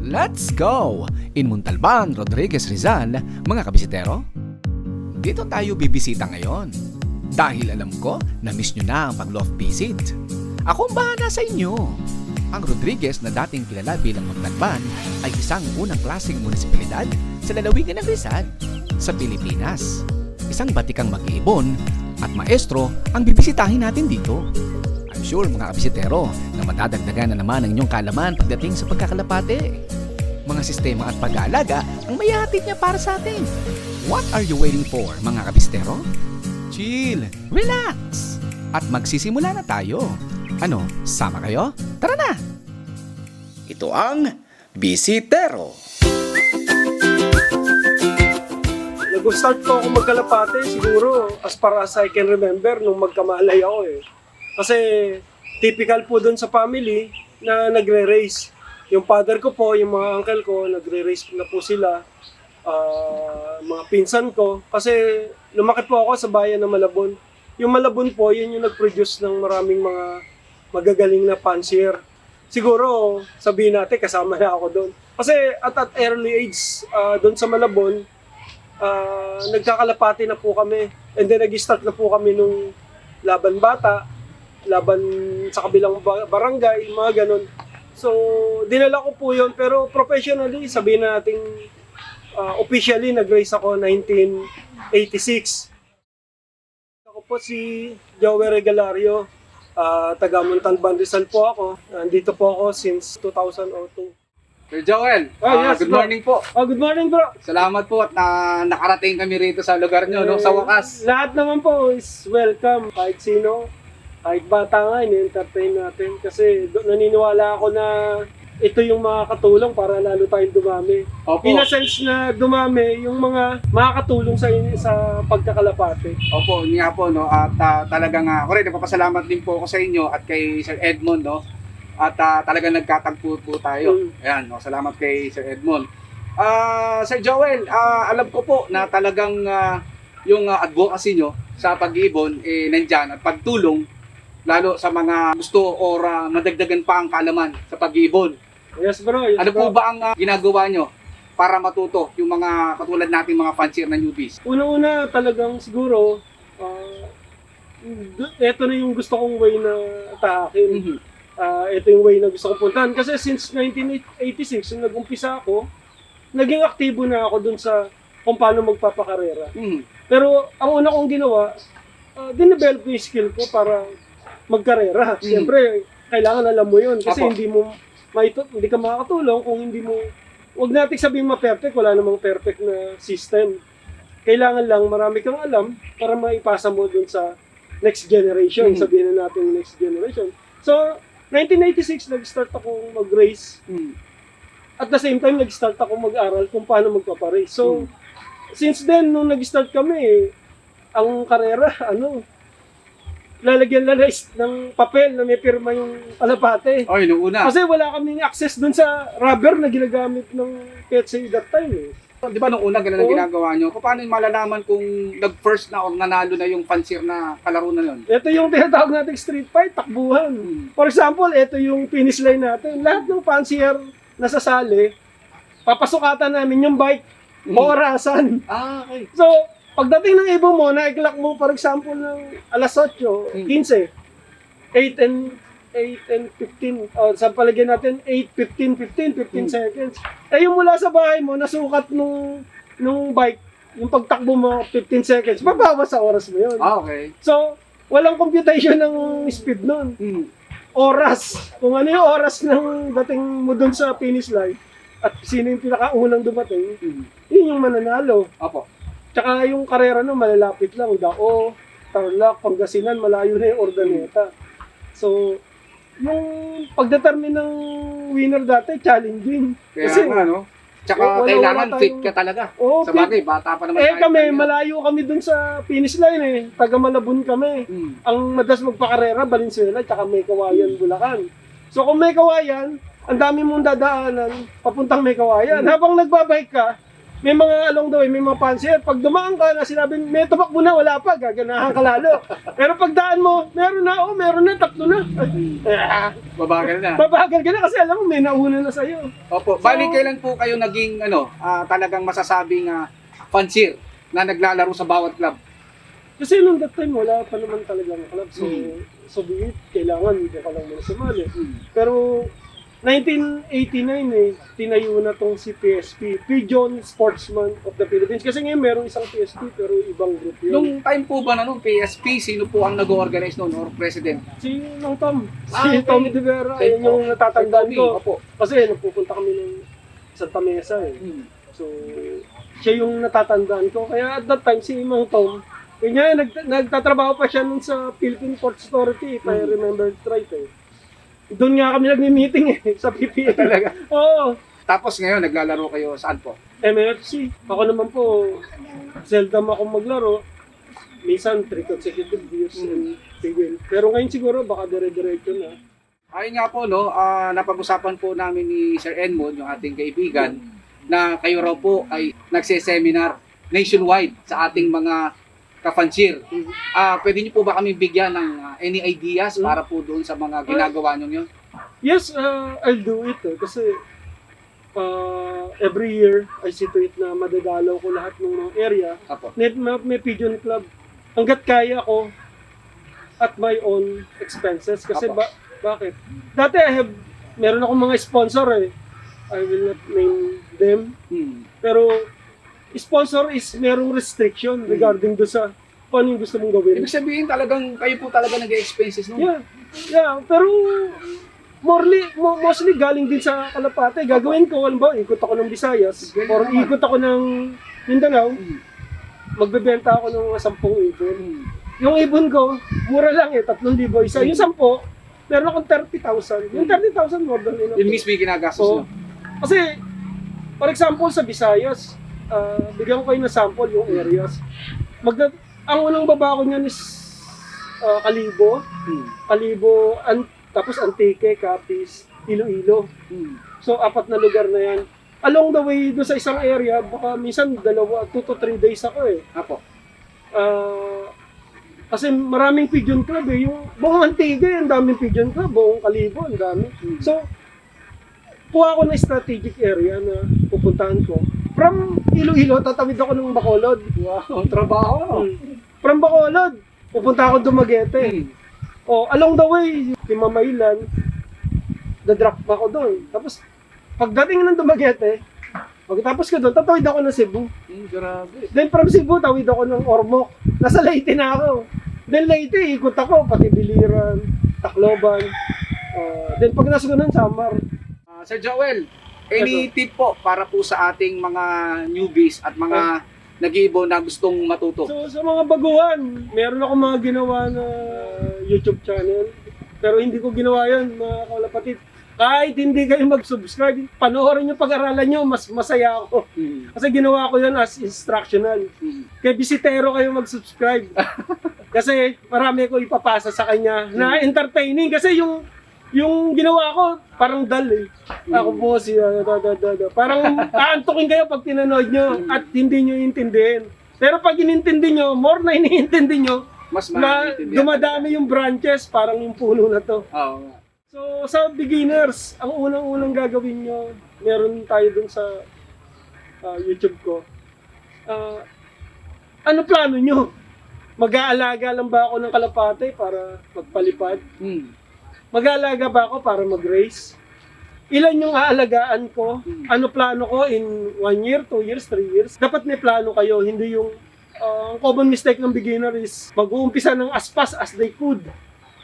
Let's go! In Montalban, Rodriguez, Rizal, mga kabisitero. Dito tayo bibisita ngayon. Dahil alam ko na miss nyo na ang pag-love visit. Ako ang bahala sa inyo. Ang Rodriguez na dating kilala bilang Montalban ay isang unang klaseng munisipalidad sa lalawigan ng Rizal, sa Pilipinas. Isang batikang mag-iibon at maestro ang bibisitahin natin dito. I'm sure mga kabisitero na madadagdagan na naman ang inyong kaalaman pagdating sa pagkakalapate. Mga sistema at pag-aalaga ang mayahatid niya para sa atin. What are you waiting for, mga kabisitero? Chill, relax, at magsisimula na tayo. Ano, sama kayo? Tara na! Ito ang Bisitero. Nag-start po ako magkalapate siguro as far as I can remember nung magkamalay ako eh. Kasi typical po dun sa family na nagre-race. Yung father ko po, yung mga uncle ko, nagre-race na po sila. Mga pinsan ko. Kasi lumaki po ako sa bayan ng Malabon. Yung Malabon po, yun yung nag-produce ng maraming mga magagaling na fancier. Siguro, sabihin natin, kasama na ako doon. Kasi at early age, doon sa Malabon, nagkakalapati na po kami. And then nag-start na po kami nung laban bata, laban sa kabilang barangay, mga ganun. So, dinala ko po yun. Pero professionally, sabihin natin, officially, nag-race ako 1986. Ako po si Joey Regalario, taga Montalban, Rizal po ako. Nandito po ako since 2002. Sir Joel, Yes, good bro. morning po. Good morning bro. Salamat po at nakarating kami rito sa lugar nyo, no, sa wakas. Lahat naman po is welcome. Kahit sino, kahit bata nga, in-entertain natin. Kasi naniniwala ako na ito yung makakatulong para lalo tayong dumami. Opo. In a sense na dumami yung mga makakatulong sa pagkakalapate. Opo, yun nga po, no, at talagang ako rin, napapasalamat din po ako sa inyo at kay Sir Edmond, no, at talagang nagkatagpo po tayo. Ayan, no, salamat kay Sir Edmond. Sir Joel, alam ko po na talagang yung advocacy nyo sa pag-iibon, nandyan at pagtulong lalo sa mga gusto or madagdagan pa ang kaalaman sa pag-iibon. Yes bro. Yes, Ano bro. po ba ang ginagawa nyo para matuto yung mga katulad nating mga fancier na newbies? Una-una talagang siguro, ito na yung gusto kong way na atakin. Ito yung way na gusto kong puntahan. Kasi since 1986, nung nag-umpisa ako, naging aktibo na ako dun sa kung paano magpapakarera. Pero ang una kong ginawa, dinevelop yung skill ko para magkarera. Siyempre, kailangan alam mo yun. Kasi Apo. hindi ka makakatulong kung hindi mo, huwag natin sabihin ma-perfect, wala namang perfect na system. Kailangan lang marami kang alam para maipasa mo dun sa next generation. Sabihin na natin next generation. So, 1986, nag-start ako mag-race. At the same time, nag-start ako mag-aral kung paano magpaparace. So, since then, nung nag-start kami, ang karera, lalagyan lang ng papel na may pirma yung kalapate. Oy, nung una. Kasi wala kaming access dun sa rubber na ginagamit ng PETSA that time eh. Di ba nung una ganun ang Oo. ginagawa nyo? Paano yung malalaman kung nag-first na o nanalo na yung fancier na kalaro na yun? Ito yung tinatawag nating street fight, takbuhan. For example, ito yung finish line natin. Lahat ng fancier na sasali, papasukatan namin yung bike, orasan. Okay. So, pagdating ng ibon mo, na-clock mo, for example, ng alas 8, 15, 8 and 15, sa palagyan natin, 8, 15 seconds. Eh, yung mula sa bahay mo, nasukat nung bike, yung pagtakbo mo, 15 seconds, babawas sa oras mo yun. Okay. So, walang computation ng speed nun. Oras. Kung ano yung oras ng dating mo dun sa finish line, at sino yung pinakaunang dumating, yun yung mananalo. Opo. Tsaka yung karera no, malalapit lang. Dao, Tarlac, Pangasinan, malayo na yung Ordaneta. So, yung pagdetermine ng winner dati, challenging. Kaya Kasi, nga, no? Tsaka wala kailangan tayong- fit ka talaga. Oo, Sa fit. bagay, bata pa naman kami, tayo. malayo kami dun sa finish line eh. Taga Malabon kami. Ang madalas magpakarera, Valenzuela, tsaka May Kawayan, Bulacan. So kung May Kawayan, ang dami mong dadaanan papuntang May Kawayan. Habang nagbabike ka, may mga along the way, may mga pansier. Pag dumaan ka na sinabi, may tumakbo na, wala pa, gaganahan ka lalo. Pero pag daan mo, meron na, tatlo na. Babagal na. Babagal ka na kasi alam mo, may nauna na sa'yo. Opo. Bali, kailan po kayo naging talagang masasabing fansir na naglalaro sa bawat club? Kasi nung that time, wala pa naman talagang club. So be it, kailangan hindi ka lang muna sumali. Pero 1989 tinayo na tong si PSP, Pigeon Sportsman of the Philippines. Kasi ngayon merong isang PSP pero ibang group yun. Nung time po ba na nung PSP, sino po ang nag-organize noon or president? Si Mang Tom, Okay. Tommy De Vera, ayun yung natatandaan ko. Opo. Kasi nagpupunta kami ng Santa Mesa eh. So, siya yung natatandaan ko. Kaya at that time, si Mang Tom, kanya nagtatrabaho pa siya nun sa Philippine Ports Authority, if I remember it right eh. Doon nga kami nagmi-meeting eh, sa PPA. Talaga? Oo. Tapos ngayon, naglalaro kayo saan po? MFC. Ako naman po, seldom ako maglaro. Minsan, 3 consecutive years and tigil. Pero ngayon siguro, baka dire-diretso na. Ayun nga po, napag-usapan po namin ni Sir Edmond, yung ating kaibigan, na kayo raw po ay nagse-seminar nationwide sa ating mga kafansir. Pwede niyo po ba kami bigyan ng any ideas para po doon sa mga ginagawa niyo yun? Yes, I'll do it. Kasi every year, I see to it na madadalaw ko lahat ng mga area. Apo. May pigeon club. Hanggat kaya ko at my own expenses. Kasi Apo. bakit? Dati meron akong mga sponsor eh. I will not name them. Pero sponsor is merong restriction regarding do sa kung ano yung gusto mong gawin. Ibig sabihin talagang kayo po talaga nag-expenses noon? Yeah. Pero mostly galing din sa Kalapate. Gagawin ko, alam ba, ikot ako ng Visayas or ikot ako ng Mindanao, magbebenta ako ng 10 ibon. Yung ibon ko, mura lang eh, 3,000 isa. Yung 10, meron akong 30,000. Yung 30,000 more than enough. Yun mismo yung ginagastos So, nyo? kasi, for example, sa Visayas, bigyan ko kayo ng sample yung areas. Ang unang baba ko niyan is Kalibo. Kalibo, tapos Antique, Capiz, Iloilo. So, 4 na lugar na yan. Along the way, doon sa isang area, baka minsan 2 to 3 days ako eh. Apo. Kasi maraming pigeon club eh. Yung buong Antique, ang daming pigeon club. Buong Kalibo, ang dami. So, kuha ako ng strategic area na pupuntahan ko. From Iloilo, tatawid ako ng Bacolod. Wow, trabaho. From Bacolod, pupunta ako Dumaguete. Along the way, si Mamaylan, dadrop pa ako doon. Tapos, pagdating ng Dumaguete, pagkatapos ko doon, tatawid ako ng Cebu. Grabe. Then from Cebu, tawid ako ng Ormoc. Nasa Leyte na ako. Then Leyte, ikot ako, pati Biliran, Tacloban. Then pag nasa ko ng Samar. Sir Joel, any tip po para po sa ating mga newbies at mga nag-iibo na gustong matuto? So sa mga baguhan, meron ako mga ginawa na YouTube channel. Pero hindi ko ginawa yan, mga kalapatid. Kahit hindi kayo mag-subscribe, panoorin nyo, pag-aralan nyo, mas masaya ako. Kasi ginawa ko yan as instructional. Kaya bisitero kayo mag-subscribe. Kasi marami ko ipapasa sa kanya na entertaining. Kasi yung ginawa ko, parang dull eh. Ako po si parang aantukin kayo pag tinanood nyo at hindi nyo intindihin. Pero pag inintindi nyo, more na iniintindi nyo, Mas na dumadami yung branches, parang yung puno na to. Oo. So sa beginners, ang unang-unang gagawin nyo, meron tayo dun sa YouTube ko. Ano plano nyo? Mag-aalaga lang ba ako ng kalapate para magpalipad? Mag-aalaga ba ako para mag-race? Ilan yung aalagaan ko? Ano plano ko in 1 year, 2 years, 3 years? Dapat may plano kayo, hindi yung ang common mistake ng beginner is mag-uumpisa ng as fast as they could.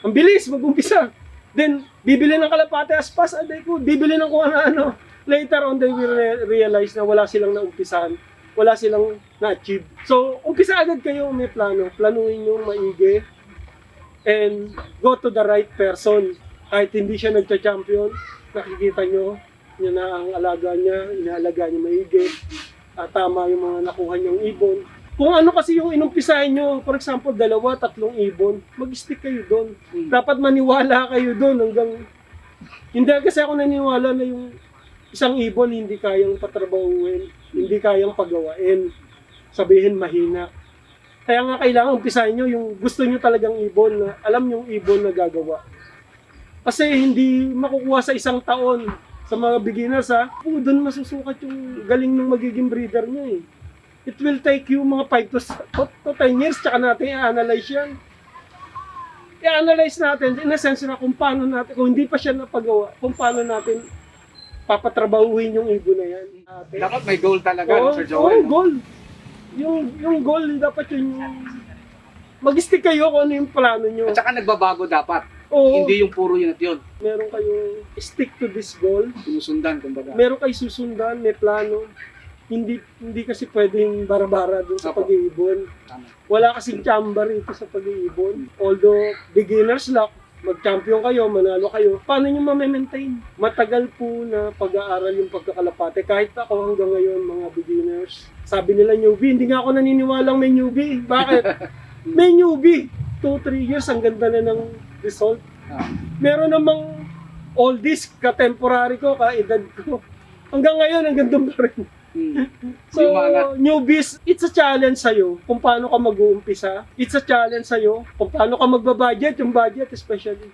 Ang bilis, mag-uumpisa. Then, bibili ng kalapate as fast as they could. Bibili ng kung ano. Later on, they will realize na wala silang naumpisahan. Wala silang na-achieve. So, umpisa agad kayo may plano. Planuhin nyo maigi. And go to the right person. Kahit hindi siya nagcha-champion, nakikita nyo, yun na ang alaga niya, inaalaga niya maigi. Tama yung mga nakuha niyang ibon. Kung ano kasi yung inumpisahan nyo, for example, 2, 3 ibon, mag-stick kayo doon. Dapat maniwala kayo doon hanggang... Hindi kasi ako naniniwala na yung isang ibon hindi kayang patrabahuin, hindi kayang pagawain, sabihin mahina. Kaya nga kailangan umpisahin nyo yung gusto nyo talagang ibon na alam yung ibon na gagawa. Kasi hindi makukuha sa isang taon sa mga beginners ha. Doon masusukat yung galing ng magiging breeder nyo eh. It will take you mga 5 to 10 years tsaka natin i-analyze yan. I-analyze natin in a sense na kung paano natin, kung hindi pa siya napagawa, kung paano natin papatrabahuhin yung ibon na yan. Dapat may goal talaga, no, Sir Oo, Joel. No? goal. Yung goal, dapat yun yung mag-stick kayo kung ano yung plano nyo. At saka nagbabago dapat. Oo, Hindi yung puro yun at yun. meron kayong stick to this goal. Sinusundan, kumbaga. Meron kayo susundan, may plano. Hindi kasi pwedeng bara-bara dun sa Opo. pag-iibon. Tama. Wala kasing chamber ito sa pag-iibon. Although beginner's luck, mag-champion kayo, manalo kayo, paano nyo ma-maintain? Matagal po na pag-aaral yung pagkakalapate. Kahit ako hanggang ngayon, mga beginners, sabi nila newbie, hindi nga ako naniniwalang may newbie. Bakit? May newbie. 2-3 years, ang ganda na ng result. Ah. Meron namang oldies, ka-temporary ko, ka-edad ko. Hanggang ngayon, ang ganda pa rin. So, Yung mga- newbies, it's a challenge sa'yo kung paano ka mag-uumpisa. It's a challenge sa'yo kung paano ka magbabudget, yung budget especially.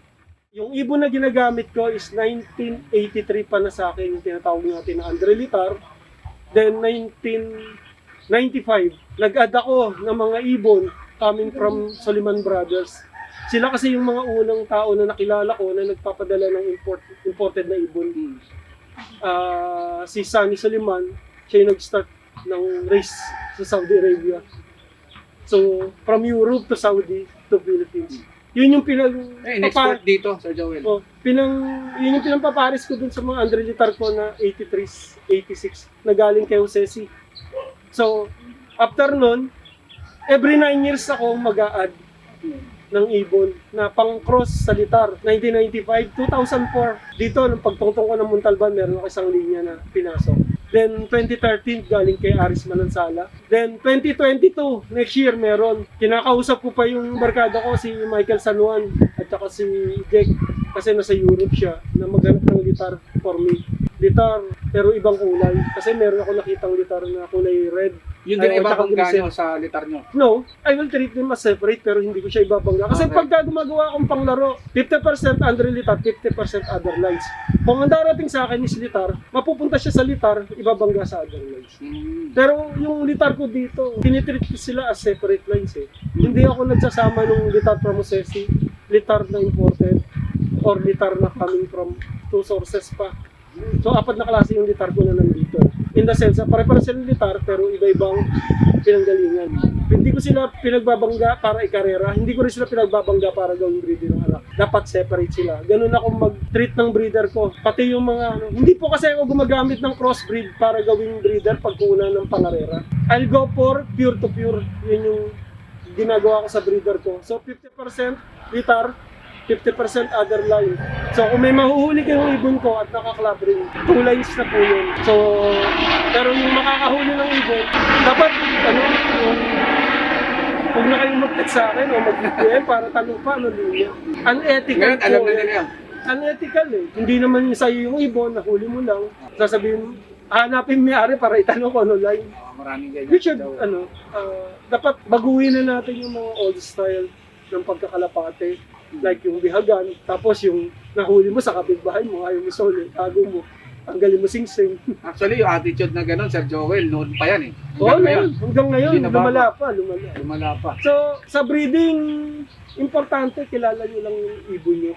Yung ibon na ginagamit ko is 1983 pa na sa akin, yung tinatawag natin na Andre Litar. Then 1995, nag-add ako ng mga ibon coming from Soliman Brothers. Sila kasi yung mga unang tao na nakilala ko na nagpapadala ng imported na ibon. Si Sunny Soliman, siya yung nag-start ng race sa Saudi Arabia. So, from Europe to Saudi to Philippines. Yun yung in-export dito, Sir Joel. yun yung pinampaparis ko dun sa mga Andre Litar ko na 83s, 86 na galing kay Josesi. So, after nun, every 9 years ako mag-a-add ng ibon na pang-cross sa Litar. 1995, 2004. Dito, nung pagtungtong ko ng Montalban, meron ako isang linya na pinasok. Then 2013, galing kay Aris Manansala. Then 2022, next year meron. Kinakausap ko pa yung barkada ko, si Michael San Juan at saka si Jake. Kasi nasa Europe siya, na maghanap ng litar for me. Litar, pero ibang kulay. Kasi meron ako nakitang litar na kulay red. Yun din Ay, ibabangga tsaka nyo sa litar nyo. No, I will treat them as separate pero hindi ko siya ibabangga. Kasi Okay. pagka gumagawa akong panglaro, 50% Andre Litar, 50% other lines. Kung ang darating sa akin is Litar, mapupunta siya sa Litar, ibabangga sa other lines. Pero yung Litar ko dito, tinitreat ko sila as separate lines eh. Hindi ako nagsasama ng Litar from Josesi, Litar na imported, or Litar na coming from two sources pa. So, 4 na klase yung litar ko na nandito. In the sense, pare-pare silang litar, pero iba-ibang pinanggalingan. Hindi ko sila pinagbabangga para ikarera, hindi ko rin sila pinagbabangga para gawing breeder ng anak. Dapat separate sila. Ganun ako mag-treat ng breeder ko. Pati yung mga, hindi po kasi ako gumagamit ng crossbreed para gawing breeder pagkunan ng pangarera. I'll go for pure to pure. Yun yung ginagawa ko sa breeder ko. So, 50% litar, 50% other line. So kung may mahuhuli kayong ibon ko at naka-club ring, 2 lines na po yun. So, pero yung makakahuli ng ibon, dapat, huwag na kayong mag-text sa akin o mag-DM para tanong pa, linya. Unethical Ngayon, alam na yan. nila yan. Unethical eh. Hindi naman yung sa'yo yung ibon, nahuli mo lang. Sasabihin, hanapin may-ari para itanong ko ano line. Maraming ganyan. We should, dapat baguhin na natin yung mga old style ng pagkakalapate. Like yung bihagan, tapos yung nahuli mo sa kapitbahay mo, ayaw mo solo, tago mo, tanggalin mo sing-sing. Actually, yung attitude na gano'n, Sir Joel, noon pa yan eh. Hanggang ngayon, Hindi nabago. lumala. Lumala pa. So, sa breeding, importante, kilala nyo lang yung ibon nyo.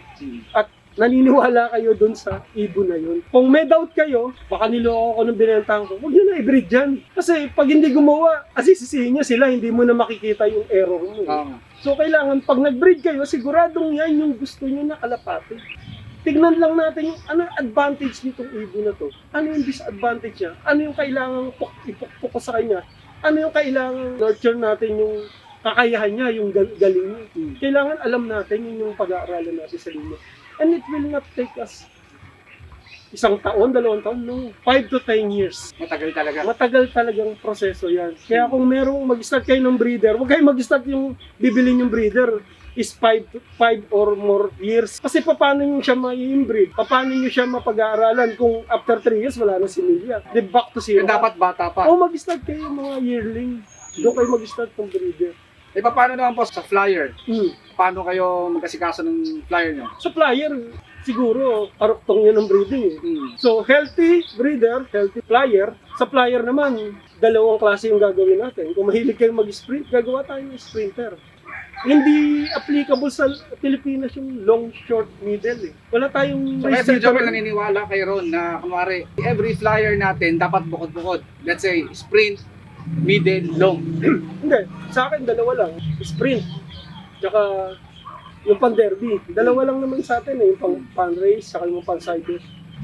At naniniwala kayo dun sa ibon na yun. Kung may doubt kayo, baka niloko ko ng binentahan ko, huwag nyo na i-breed dyan. Kasi pag hindi gumawa, asisisihin nyo sila, hindi mo na makikita yung error mo. So, kailangan pag nag-breed kayo, siguradong yan yung gusto nyo na kalapate. Tignan lang natin yung ano advantage nitong ibon na to. Ano yung disadvantage niya? Ano yung kailangan ipukpok ko sa kanya? Ano yung kailangan nurture natin yung kakayahan niya, yung galing niya? Kailangan alam natin yun yung pag-aaralan natin sa linya. And it will not take us 1 taon, 2 taon, no. 5 to 10 years. Matagal talaga. Matagal talagang proseso yan. Kaya kung merong mag-start kayo ng breeder, huwag kayo mag-start yung bibilin yung breeder. is 5 or more years. Kasi paano nyo siya ma-inbreed? Paano nyo siya mapag-aaralan kung after 3 years wala na similya? Di back to zero. Dapat bata pa. O mag-start kayo mga yearling. Doon kayo mag-start ng breeder. Eh, paano naman po sa flyer? Hmm. Paano kayo magkasikaso ng flyer nyo? Sa flyer, siguro, aruktong yun ng breeding eh. So, healthy breeder, healthy flyer. Sa flyer naman, dalawang klase yung gagawin natin. Kung mahilig kayong mag-sprint, gagawa tayo ng sprinter. Hindi applicable sa Pilipinas yung long, short, middle eh. Wala tayong... So, kaya Sir Joel, naniniwala kay Ron na, kunwari, every flyer natin dapat bukod-bukod. Let's say, sprint, middle, long. Hindi, sa akin dalawa lang. Sprint. Tsaka yung pan-derby. Dalawa lang naman sa atin eh. Yung pan-race, tsaka yung pan-side.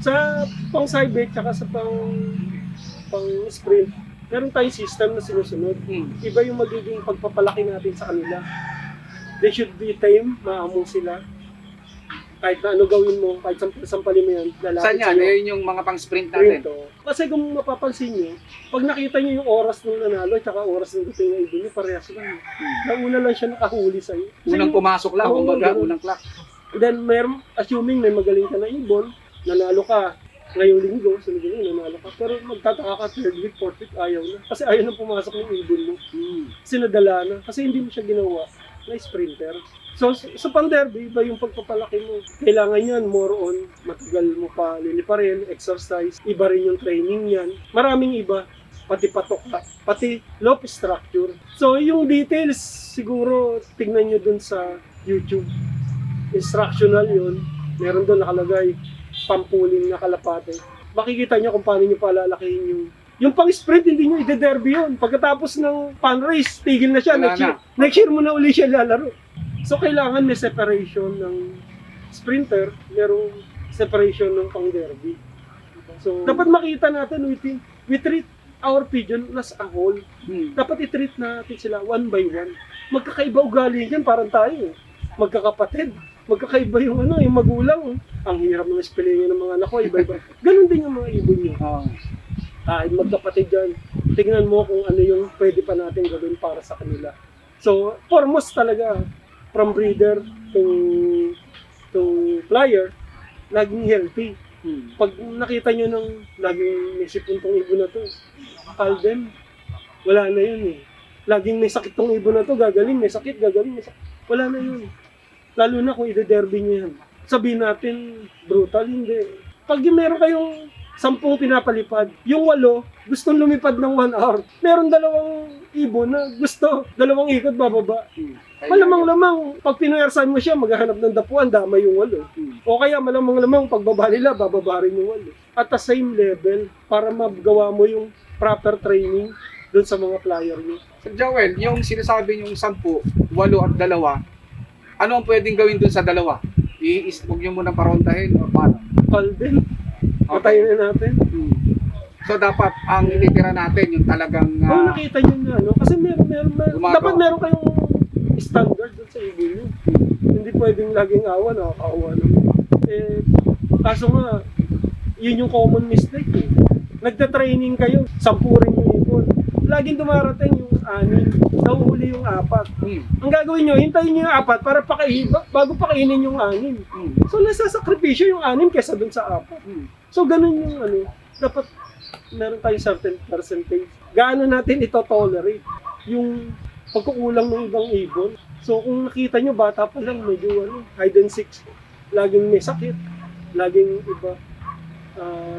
Sa pang-side, tsaka sa pang-sprint, meron tayong system na sinusunod. Iba yung magiging pagpapalaki natin sa kanila. They should be tame, maamong sila. Kahit na ano gawin mo, kahit sampalin mo yan, lalaki Saan yan? Ayun yung mga pang-sprint natin. Kasi kung mapapansin nyo, pag nakita nyo yung oras ng nanalo at oras ng dating na ibon nyo, parehas lang. Nauna lang siya nakahuli sa'yo. Unang pumasok lang, kumbaga, unang clock. Then, assuming may magaling ka na ibon, nanalo ka, ngayong linggo, sunod linggo, nanalo ka. Pero magtataka ka, third week, fourth week, ayaw na. Kasi ayaw na pumasok ng ibon mo. Kasi nadala na. Kasi hindi mo siya ginawa na sprinter. So, sa pan-derby, iba yung pagpapalaki mo. Kailangan yan, more on, matagal mo pa liliparin, exercise, iba rin yung training yan. Maraming iba, pati patok, pati loop structure. So, yung details, siguro, tignan nyo dun sa YouTube. Instructional yun. Meron dun nakalagay, pampuling na kalapate. Makikita nyo kung paano nyo palalakihin yung pang-sprint, hindi nyo ide-derby yun. Pagkatapos ng pan-race, tigil na siya. Next year mo na uli siya lalaro. So, kailangan may separation ng sprinter, merong separation ng pang-derby. So, dapat makita natin, we treat our pigeon as a whole. Dapat i-treat natin sila one by one. Magkakaiba ugali yan, parang tayo. Magkakapatid. Magkakaiba yung yung magulang. Ang hirap ng spellingin ng mga anak ko, iba-iba. Ganon din yung mga ibon nyo. Magkapatid dyan. Tingnan mo kung ano yung pwede pa natin gawin para sa kanila. So, foremost talaga, from breeder to flyer, laging healthy. Pag nakita nyo ng laging may sipon tong ibon na to, call them, wala na yun eh. Laging may sakit tong ibon na to, gagaling, may sakit, gagaling, may sakit. Wala na yun. Lalo na kung ide-derby nyo yan. Sabihin natin, brutal, hindi. Pag meron kayong 10 pinapalipad, yung 8 gustong lumipad ng 1 hour. Meron 2 ibon na gusto 2 ikot bababa. Malamang-lamang, pag pinuwersan mo siya, maghahanap ng dapuan, dama yung 8. O kaya malamang-lamang, pagbaba nila, bababa rin yung 8. At the same level, para magawa mo yung proper training dun sa mga flyer nyo. Sir Joel, yung sinasabi yung 10, 8 at 2, ano ang pwedeng gawin dun sa 2? Huwag nyo munang parontahin o paano? Call them. Patayin na natin. So dapat ang ititira natin yung talagang kung nakita nyo na, kasi dapat meron kayong standard dun sa ibon nyo. Hindi pwedeng laging awa, nakakaawa naman. Kaso nga, yun yung common mistake eh. Nagta-training kayo, 10 rin yung ibon. Laging dumarating yung 6, nahuhuli yung 4. Ang gagawin nyo, hintayin nyo yung 4 para bago pakainin yung 6. So nasasakripisyo yung 6 kesa dun sa 4. So ganun yung dapat meron tayong certain percentage. Gaano natin ito tolerate yung pagkukulang ng ibang ibon. So kung nakita nyo, bata pa lang, medyo hide and seek, laging may sakit, laging iba.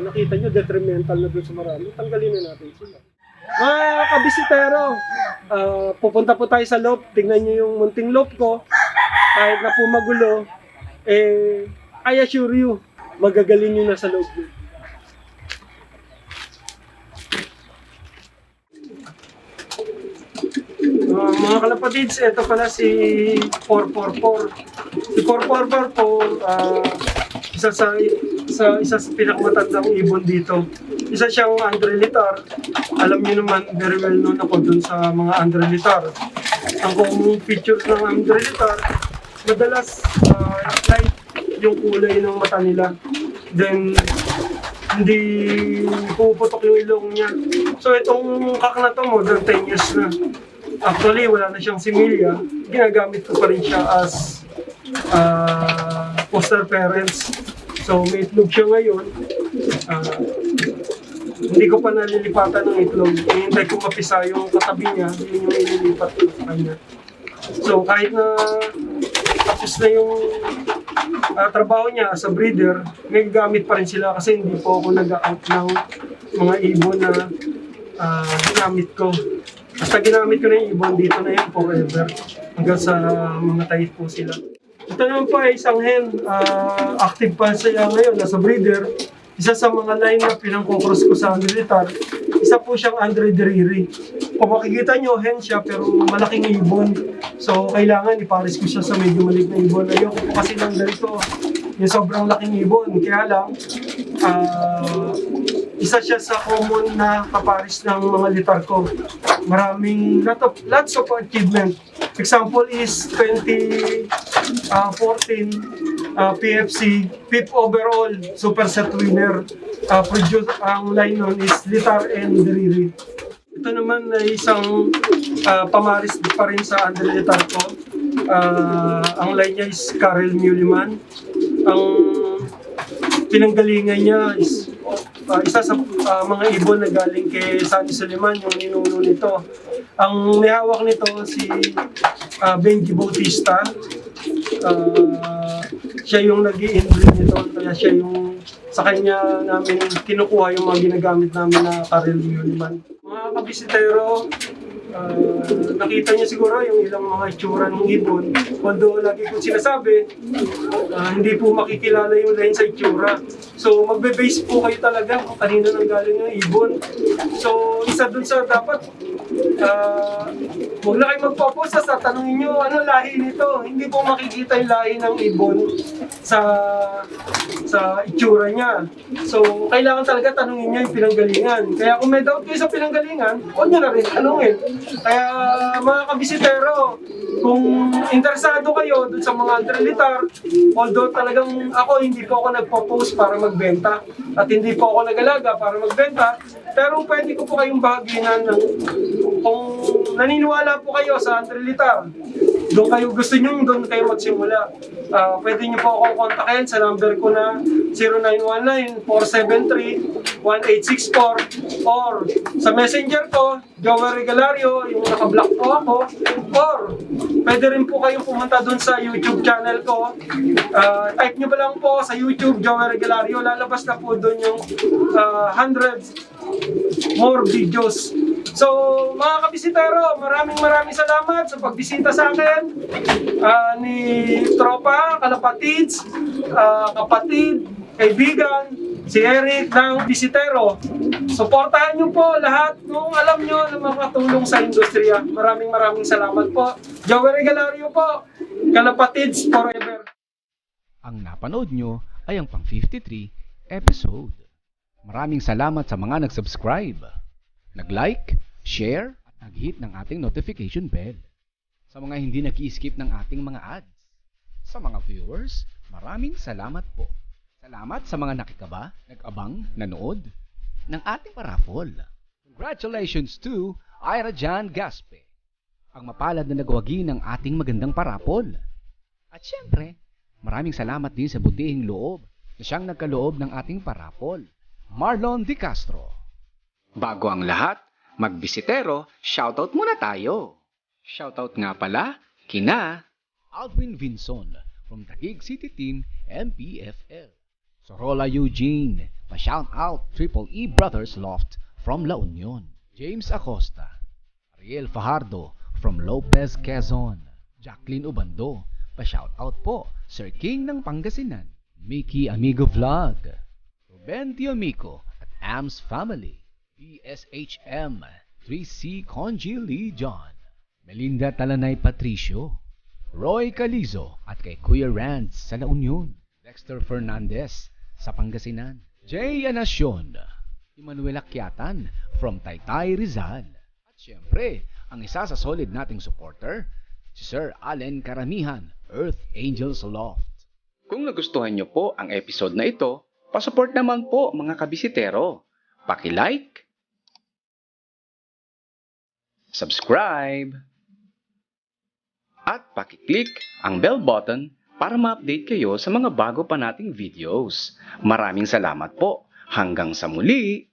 Nakita nyo, detrimental na dun sa marami, tanggalin na natin sila. Mga kabisitero, pupunta po tayo sa loop, tingnan nyo yung munting loop ko, kahit na po magulo, I assure you, magagaling nyo na sa loop nyo. Mga kalapatids, ito pala si 444. Si 444 po, isa sa pinakamatandang ibon dito. Isa siyang Andrelitar. Alam niyo naman, very well known ako dun sa mga Andrelitar. Ang common feature ng Andrelitar, madalas light yung kulay ng mata nila. Then, hindi puputok yung ilong niya. So itong kak na to, more than 10 years na. Actually, wala na siyang similya. Ginagamit ko pa rin siya as foster parents. So, may itlog siya ngayon. Ah, hindi ko pa nalilipatan ng itlog. Hinihintay ko mapisa yung katabi niya. Yun yung ililipat ko sa kanya. So, kahit na tapos na yung trabaho niya as a breeder, may gamit pa rin sila kasi hindi po ako nag-out ng mga ibon na ginamit ko. Basta ginamit ko na yung ibon, dito na yun forever. Hanggang sa mga tayo po sila. Ito naman po ay isang hen. Active pa siya ngayon, nasa breeder. Isa sa mga line na pinangkukross ko sa militar, isa po siyang Andre Deriri. Kung makikita nyo, hen siya pero malaking ibon. So kailangan ipares ko siya sa medyo maliit na ibon. Ayoko po kasi ng ganito, yung sobrang laking ibon. Kaya lang, isa siya sa common na kaparis ng mga litar ko. Maraming, lots of achievement. Example is 2014 PFC, 5th overall superset winner. Produce, ang line nun is Litar and Deriri. Ito naman ay isang pamaris pa rin sa Andre Litar ko. Ang line niya is Karel Muliman. Ang pinanggalingan niya is isa sa mga ibon na galing kay Sunny Suliman, yung ninuno nito. Ang may hawak nito si Benji Bautista. Siya yung nag-i-inbreed nito, kaya siya yung sa kanya namin kinukuha yung mga ginagamit namin na Karel Muliman. Mga kabisitero, nakita niyo siguro yung ilang mga itsura ng ibon. Although lagi kong sinasabi, hindi po makikilala yung line sa itsura. So magbe-base po kayo talaga kung kanino nang galing yung ibon. So isa dun sa dapat, huwag na kayo magpo-post sa tanongin nyo, ano lahi nito? Hindi po makikita yung lahi ng ibon sa itsura niya. So, kailangan talaga tanungin niya yung pinanggalingan. Kaya kung may doubt kayo sa pinanggalingan, huwag niyo na rin tanungin. Kaya mga kabisitero, kung interesado kayo dun sa mga Andre-Litar, although talagang ako, hindi po ako nagpo-post para magbenta at hindi po ako nag-alaga para magbenta, pero pwede ko po kayong bahaginan ng kung naniniwala po kayo sa Andre-Litar, doon kayo gusto nyo, doon kayo magsimula. Pwede nyo po akong kontakin sa number ko na 0919-473-1864 or sa messenger ko, Joey Regalario, yung naka-block po ako, or pwede rin po kayong pumunta doon sa YouTube channel ko. Type nyo ba lang po sa YouTube, Joey Regalario, lalabas na po doon yung hundreds more videos. So, mga kabisitero, maraming salamat sa pagbisita sa akin ni Tropa, Kalapatids, kapatid, kaibigan, si Eric ng Bisitero. Suportahan niyo po lahat kung alam niyo na makatulong sa industriya. Maraming salamat po. Joey Regalario po, Kalapatids forever. Ang napanood nyo ay ang pang 53 episode. Maraming salamat sa mga nag-subscribe, nag-like, share, at nag-hit ng ating notification bell. Sa mga hindi nag-i-skip ng ating mga ads. Sa mga viewers, maraming salamat po. Salamat sa mga nakikaba, nag-abang, nanood ng ating paraffol. Congratulations to Ira Jan Gaspe, ang mapalad na nagwagi ng ating magandang paraffol. At syempre, maraming salamat din sa butihing loob na siyang nagkaloob ng ating paraffol, Marlon De Castro. Bago ang lahat, magbisitero, shoutout muna tayo. Shoutout nga pala kina Alvin Vinson from Taguig City Team MPFL. Sorola Eugene, pa-shoutout Triple E Brothers Loft from La Union. James Acosta, Ariel Fajardo from Lopez, Quezon. Jacqueline Ubando, pa-shoutout po Sir King ng Pangasinan. Mickey Amigo Vlog, Ruben Tiomico at Ams Family. PSHM 3C Conji Lee John, Melinda Talanay Patricio, Roy Calizo at kay Kuya Rands sa La Union, Dexter Fernandez sa Pangasinan, Jay Anacion, Emmanuel Akyatan from Taytay Rizal, at syempre ang isa sa solid nating supporter, si Sir Allen Karamihan, Earth Angels Loft. Kung nagustuhan nyo po ang episode na ito, pasupport naman po mga kabisitero. Paki-like, subscribe, Paki-click ang bell button para ma-update kayo sa mga bago pa nating videos. Maraming salamat po. Hanggang sa muli!